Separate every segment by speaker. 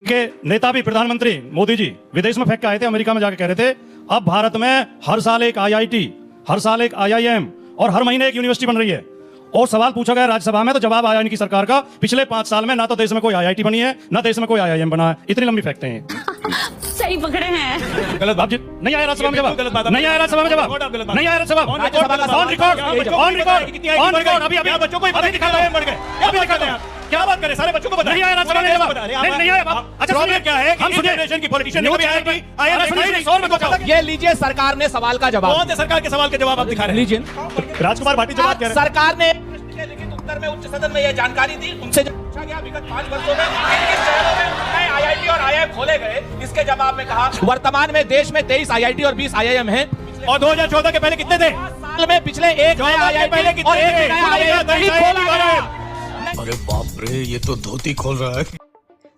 Speaker 1: के नेता भी प्रधानमंत्री मोदी जी विदेश में फेंक के आए थे, अमेरिका में जाके कह रहे थे अब भारत में हर साल एक आईआईटी, हर साल एक आईआईएम और हर महीने एक यूनिवर्सिटी बन रही है। और सवाल पूछा गया राज्यसभा में तो जवाब आया इनकी सरकार का, पिछले 5 साल में ना तो देश में कोई आईआईटी बनी है ना देश में कोई आईआईएम बना है। इतनी लंबी फेंकते हैं।
Speaker 2: सही पकड़े हैं।
Speaker 1: गलत बात जी, नहीं आया राज्यसभा में जवाब, नहीं आया राज्यसभा में जवाब, नहीं आया Rajya Sabha on record, on record, on record. अभी बच्चों को अभी दिखा रहे हैं, बढ़ गए, अभी दिखा रहे हैं। क्या बात करें, सारे बच्चों को बता, नहीं आया राज्यसभा में जवाब, नहीं आया। अच्छा प्रॉब्लम क्या है, हम जनरेशन की पॉलिटिशियन ने कभी आया।
Speaker 3: ये लीजिए सरकार ने सवाल का जवाब।
Speaker 1: कौन से सरकार के सवाल के जवाब आप दिखा रहे हैं?
Speaker 3: लीजिए।
Speaker 1: राजकुमार भाटी जवाब कह रहे हैं।
Speaker 3: सरकार ने प्रश्न के लिखित उत्तर में उच्च सदन में यह जानकारी दी। उनसे जब पूछा गया विगत 5 वर्षों में किन शहरों में नए आईआईटी और आईआईएम खोले गए, इसके जवाब में कहा वर्तमान में देश में 23 आईआईटी और 20 आईआईएम हैं।
Speaker 1: और 2014 के पहले कितने थे?
Speaker 3: साल में पिछले एक नया आईआईटी
Speaker 1: पहले कितने
Speaker 3: और एक
Speaker 1: थे?
Speaker 3: नया आईआईएम नहीं खोला गया।
Speaker 4: अरे बाप रे, ये तो धोती खोल रहा है।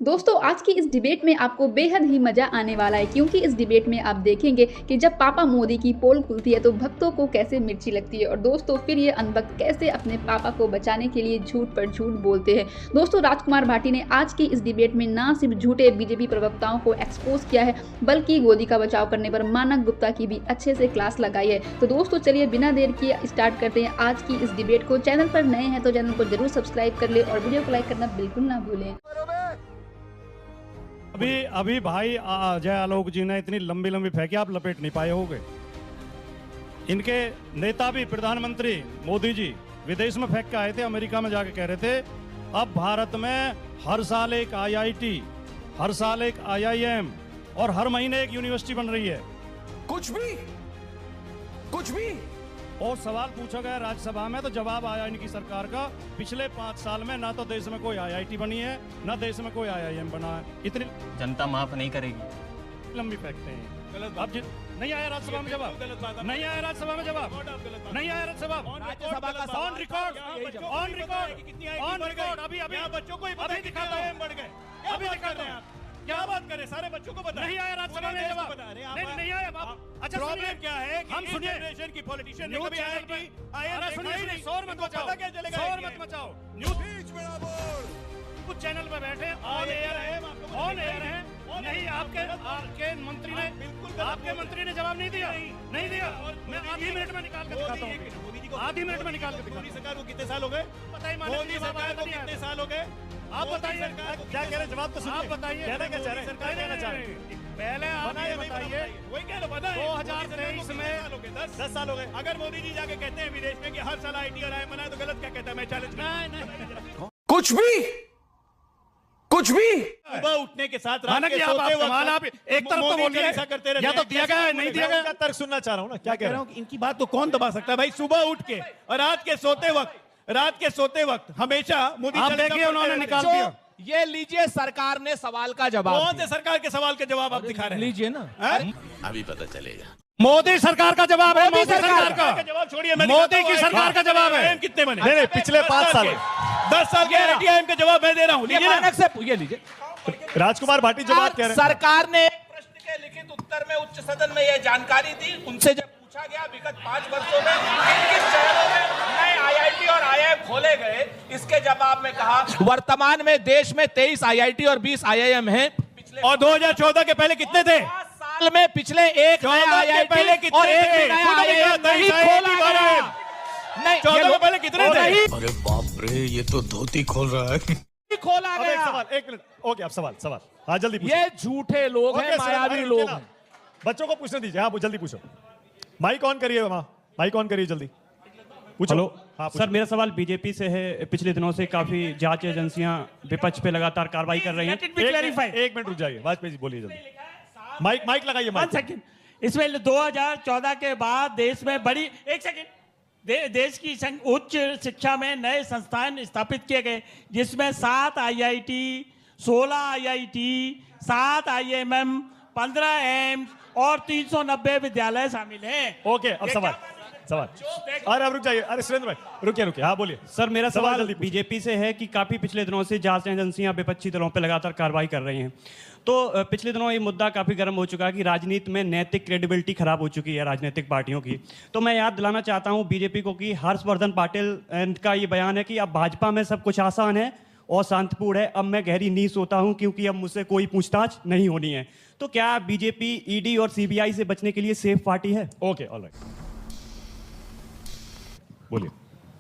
Speaker 5: दोस्तों आज की इस डिबेट में आपको बेहद ही मजा आने वाला है, क्योंकि इस डिबेट में आप देखेंगे कि जब पापा मोदी की पोल खुलती है तो भक्तों को कैसे मिर्ची लगती है और दोस्तों फिर ये अनभक्त कैसे अपने पापा को बचाने के लिए झूठ पर झूठ बोलते हैं। दोस्तों राजकुमार भाटी ने आज की इस डिबेट में ना सिर्फ झूठे बीजेपी प्रवक्ताओं को एक्सपोज किया है, बल्कि गोदी का बचाव करने पर मानक गुप्ता की भी अच्छे से क्लास लगाई है। तो दोस्तों चलिए बिना देर किए स्टार्ट करते हैं आज की इस डिबेट को। चैनल पर नए हैं तो चैनल को जरूर सब्सक्राइब कर ले और वीडियो को लाइक करना बिल्कुल ना भूलें।
Speaker 1: अभी भाई जय आलोक जी ने इतनी लंबी लंबी फेंकी, आप लपेट नहीं पाए होगे। इनके नेता भी प्रधानमंत्री मोदी जी विदेश में फेंक के आए थे, अमेरिका में जाके कह रहे थे अब भारत में हर साल एक आईआईटी, हर साल एक आईआईएम और हर महीने एक यूनिवर्सिटी बन रही है।
Speaker 4: कुछ भी
Speaker 1: और सवाल पूछा गया राज्यसभा में तो जवाब आया इनकी सरकार का, पिछले 5 साल में ना तो देश में कोई आईआईटी बनी है ना देश में कोई आईआईएम बना है। इतनी
Speaker 6: जनता माफ नहीं करेगी।
Speaker 1: लंबी फेंकते हैं। गलत बात जी, नहीं आया राज्यसभा में जवाब, नहीं आया राज्यसभा में जवाब, नहीं आया Rajya Sabha on record, on record, on record. अभी बच्चों को अभी दिखा रहे हैं, बढ़ गए, अभी दिखा रहे हैं। क्या बात करें, सारे बच्चों को बता, नहीं आया राज्यसभा में जवाब, नहीं आया बाप। अच्छा प्रॉब्लम क्या है, हम सुनिए जनरेशन की पॉलिटिशियन ने कभी आया। सुनिए, शोर मत मचाओ, शोर मत मचाओ। न्यूज कुछ चैनल पे बैठे ऑन एयर है, नहीं आपके मंत्री ने, आपके मंत्री ने जवाब नहीं दिया, नहीं दिया। मैं आधी मिनट में निकाल के दिखाता हूँ, आधी मिनट में निकाल के दिखाता हूँ। सरकार को कितने साल हो गए बताइए, मोदी सरकार को कितने साल हो गए आप बताइए। क्या कह रहे, जवाब तो सुनिए, आप बताइए कहना क्या चाह रहे हैं, सरकार कहना चाह रहे हैं। पहले आप ये बताइए, वही कह लो, 2023 में 10 साल हो गए। अगर मोदी जी जाके कहते हैं विदेश में कि हर साल आईटी और आईएम बनाए तो गलत क्या कहता है? मैं चैलेंज नहीं।
Speaker 4: कुछ भी
Speaker 1: सुबह उठने के साथ रात के सोते वक्त आप एक तरफ तो बोलिए, ऐसा करते रहते हैं, या तो दिया गया है नहीं दिया गया। तर्क सुनना चाह रहा हूँ ना, क्या कह रहा हूँ, इनकी बात तो कौन दबा सकता है भाई। सुबह उठ के और रात के सोते वक्त हमेशा मोदी आप देखिए उन्होंने निकाल दिया।
Speaker 3: ये लीजिए सरकार ने सवाल का जवाब।
Speaker 1: कौन से सरकार के सवाल के जवाब आप दिखा रहे हैं?
Speaker 3: लीजिए ना,
Speaker 4: अभी पता चलेगा।
Speaker 1: मोदी सरकार का जवाब है, मोदी सरकार का जवाब छोड़िए, मोदी की सरकार का जवाब है। कितने बने? नहीं, पिछले 5 साल 10 साल के आईआईएम के जवाब मैं दे रहा हूँ,
Speaker 3: ये लीजिए।
Speaker 1: राजकुमार भाटी जवाब कह रहे हैं।
Speaker 3: सरकार ने प्रश्न के लिखित उत्तर में उच्च सदन में यह जानकारी दी। उनसे जब पूछा गया विगत 5 वर्षों में किन शहरों में नए आईआईटी और आईआईएम खोले गए, इसके जवाब में कहा वर्तमान में देश में 23 आईआईटी और 20 आईआईएम हैं।
Speaker 1: और 2014 के पहले कितने थे?
Speaker 3: साल में पिछले एक नया आईआईटी
Speaker 1: पहले कितने
Speaker 3: और एक
Speaker 1: थे?
Speaker 3: नया आईआईएम नहीं खोला गया। नहीं,
Speaker 1: 14 के पहले कितने थे?
Speaker 4: अरे बाप रे, ये तो धोती खोल रहा है।
Speaker 3: खोला
Speaker 1: अब एक
Speaker 3: गया।
Speaker 1: सवाल, 1 मिनट, ओके अब सवाल हाँ जल्दी पूछो।
Speaker 3: ये झूठे लोग हैं, मायावी लोग हैं।
Speaker 1: बच्चों को पूछने दीजिए, हाँ जल्दी पूछो। माइक ऑन करिए, माइक ऑन करिए जल्दी पूछो।
Speaker 7: हेलो
Speaker 1: हाँ,
Speaker 7: सर, मेरा सवाल बीजेपी से है। पिछले दिनों से काफी जांच एजेंसियां विपक्ष पे लगातार कार्रवाई कर रही हैं।
Speaker 1: एक मिनट रुक जाइए, वाजपेयी जी बोलिए जल्दी। माइक लगाइए, माइक।
Speaker 8: सेकंड, इसमें 2014 के बाद देश में बड़ी एक सेकंड देश की उच्च शिक्षा में नए संस्थान स्थापित किए गए, जिसमें 7 आईआईटी, 16 आईआईटी, 7 आईएमएम, 15 एम्स और 390 विद्यालय शामिल हैं।
Speaker 1: ओके अब सवाल अरे अब रुक जाइए, अरे सुरेंद्र भाई रुकिए, हाँ बोलिए
Speaker 7: सर, मेरा
Speaker 1: सवाल
Speaker 7: सवाल
Speaker 1: जल्दी पूछिए।
Speaker 7: बीजेपी से है कि काफी पिछले दिनों से जांच एजेंसियां विपक्षी दलों पे लगातार कार्रवाई कर रही हैं। तो पिछले दिनों ये मुद्दा काफी गर्म हो चुका है कि राजनीति में नैतिक क्रेडिबिलिटी खराब हो चुकी है राजनीतिक पार्टियों की। तो मैं याद दिलाना चाहता हूं बीजेपी को कि हर्षवर्धन पाटिल का ये बयान है कि अब भाजपा में सब कुछ आसान है और शांतिपूर्ण है। अब मैं गहरी नींद सोता हूं क्योंकि अब मुझसे कोई पूछताछ नहीं होनी है। तो क्या बीजेपी ईडी और सीबीआई से बचने के लिए सेफ पार्टी है?
Speaker 1: ओके, ऑलराइट, बोलिए।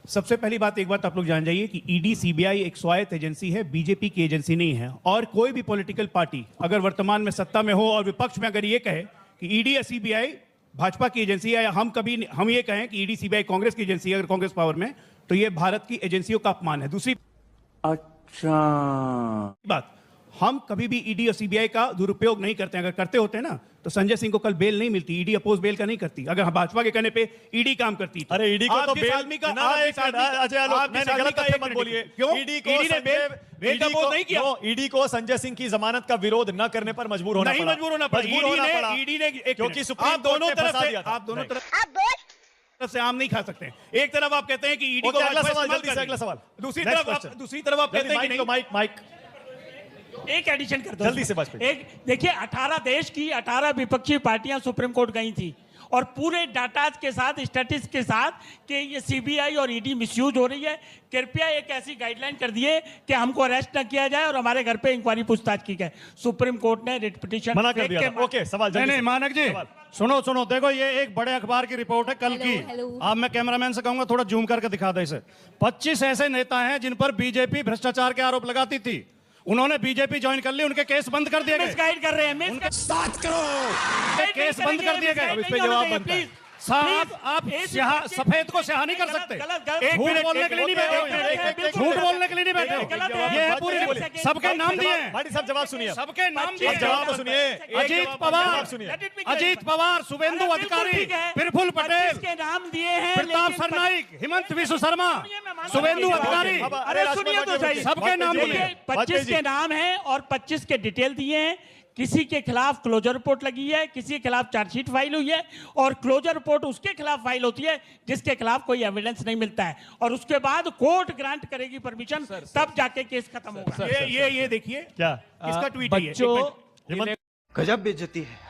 Speaker 1: सबसे पहली बात, एक बात आप लोग जान जाइए कि ईडी सीबीआई एक स्वायत्त एजेंसी है, बीजेपी की एजेंसी नहीं है। और कोई भी पॉलिटिकल पार्टी अगर वर्तमान में सत्ता में हो और विपक्ष में अगर ये कहे कि ईडी या सीबीआई भाजपा की एजेंसी है, या हम ये कहें कि ईडी सीबीआई कांग्रेस की एजेंसी है, अगर कांग्रेस पावर में, तो ये भारत की एजेंसियों का अपमान है। दूसरी बात, हम कभी भी ईडी और सीबीआई का दुरुपयोग नहीं करते हैं। अगर करते होते ना तो संजय सिंह को कल बेल नहीं मिलती, ईडी अपोज बेल का नहीं करती। अगर हम भाजपा के कहने पे ईडी काम करती,
Speaker 9: अरे ईडी को तो बेल
Speaker 1: आदमी का
Speaker 9: मत बोलिए।
Speaker 1: क्यों
Speaker 9: ईडी
Speaker 1: ने बेल अपोज नहीं किया?
Speaker 9: ईडी को संजय सिंह की जमानत का विरोध न करने पर मजबूर होना पड़ा।
Speaker 1: नहीं मजबूर होना पड़ा, ईडी ने
Speaker 9: क्योंकि सुप्रीम कोर्ट ने फंसा दिया था।
Speaker 1: आप दोनों तरफ से आम नहीं खा सकते। एक तरफ आप कहते हैं कि ईडी को
Speaker 9: अगला सवाल, जल्दी से अगला सवाल।
Speaker 1: दूसरी तरफ आप कहते हैं कि नहीं।
Speaker 9: माइक
Speaker 8: एक एडिशन कर दो
Speaker 9: जल्दी से बाजपेयी।
Speaker 8: एक देखिए, 18 देश की 18 विपक्षी पार्टियां सुप्रीम कोर्ट गई थी और पूरे डाटा के साथ, स्टैटिस्टिक्स के साथ कि ये सीबीआई और ईडी मिसयूज हो रही है। कृपया एक ऐसी गाइडलाइन कर दिए कि हमको अरेस्ट न किया जाए और हमारे घर पे इंक्वायरी पूछताछ की जाए। सुप्रीम कोर्ट ने रिट पिटीशन
Speaker 9: मना कर दिया था। ओके, सवाल जल्दी।
Speaker 1: नहीं मानक जी, सुनो, देखो ये एक बड़े अखबार की रिपोर्ट है कल की। अब मैं कैमरामैन से कहूंगा थोड़ा जूम करके दिखा दे इसे। 25 ऐसे नेता हैं जिन पर बीजेपी भ्रष्टाचार के आरोप लगाती थी, उन्होंने बीजेपी ज्वाइन कर ली, उनके केस बंद कर दिए गए।
Speaker 8: मिसगाइड कर रहे हैं,
Speaker 1: 7 करोड़ केस बंद कर दिए गए।
Speaker 9: इस पे जवाब बनता है।
Speaker 1: साहब, आप सफेद को स्याह नहीं कर सकते। झूठ बोलने के लिए नहीं बैठे, झूठ बोलने के लिए नहीं बैठे। ये है पूरी, सबके नाम दिए हैं।
Speaker 9: भाटी साहब जवाब सुनिए,
Speaker 1: सबके नाम दिए।
Speaker 9: जवाब तो सुनिए।
Speaker 1: अजीत पवार, शुभेंदु अधिकारी, प्रफुल्ल पटेल
Speaker 8: के नाम दिए हैं,
Speaker 1: प्रताप सरनाइक, हिमंत विश्व शर्मा, शुभेंदु अधिकारी,
Speaker 8: अरे सुनिए तो सही,
Speaker 1: सबके नाम दिए।
Speaker 8: 25 के नाम हैं और 25 के डिटेल दिए हैं। किसी के खिलाफ क्लोजर रिपोर्ट लगी है, किसी के खिलाफ चार्जशीट फाइल हुई है, और क्लोजर रिपोर्ट उसके खिलाफ फाइल होती है जिसके खिलाफ कोई एविडेंस नहीं मिलता है, और उसके बाद कोर्ट ग्रांट करेगी परमिशन, तब जाके केस खत्म होगा।
Speaker 1: ये देखिए
Speaker 9: क्या
Speaker 1: किसका ट्वीट है ये?
Speaker 9: बच्चों,
Speaker 10: गजब बेइज्जती है।